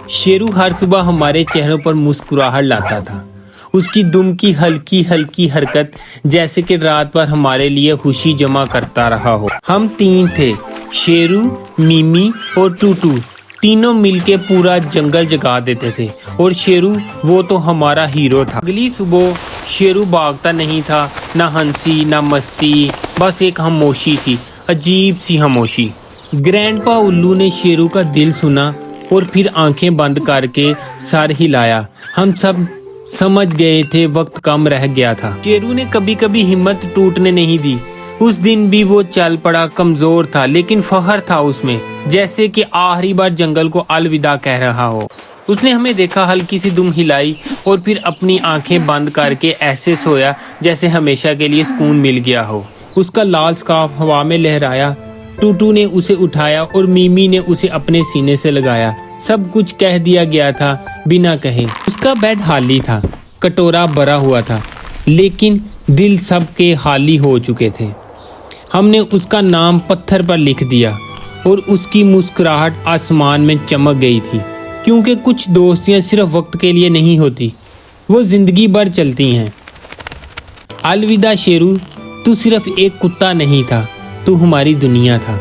शेरू हर सुबह हमारे चेहरों पर मुस्कुराहट लाता था। उसकी दुम की हल्की हल्की हरकत जैसे कि रात भर हमारे लिए खुशी जमा करता रहा हो। हम तीन थे, शेरू, मिमी और टूटू। तीनों मिलके पूरा जंगल जगा देते थे और शेरू वो तो हमारा हीरो था। अगली सुबह शेरू भागता नहीं था, ना हंसी ना मस्ती, बस एक खामोशी थी, अजीब सी खामोशी। ग्रैंडपा उल्लू ने शेरू का दिल सुना और फिर आंखें बंद करके सर हिलाया। हम सब समझ गए थे वक्त कम रह गया था। शेरू ने कभी कभी हिम्मत टूटने नहीं दी। उस दिन भी वो चल पड़ा, कमजोर था लेकिन फखर था उसमें, जैसे कि आखिरी बार जंगल को अलविदा कह रहा हो। उसने हमें देखा, हल्की सी दुम हिलाई और फिर अपनी आंखें बंद करके ऐसे सोया जैसे हमेशा के लिए सुकून मिल गया हो। उसका लाल स्कार्फ हवा में लहराया। टूटू ने उसे उठाया और मिमी ने उसे अपने सीने से लगाया। सब कुछ कह दिया गया था बिना कहे। उसका बेड खाली था, कटोरा भरा हुआ था, लेकिन दिल सबके खाली हो चुके थे। हमने उसका नाम पत्थर पर लिख दिया और उसकी मुस्कुराहट आसमान में चमक गई थी, क्योंकि कुछ दोस्तियां सिर्फ वक्त के लिए नहीं होती, वो जिंदगी भर चलती हैं। अलविदा शेरू, तू सिर्फ एक कुत्ता नहीं था, तू हमारी दुनिया था।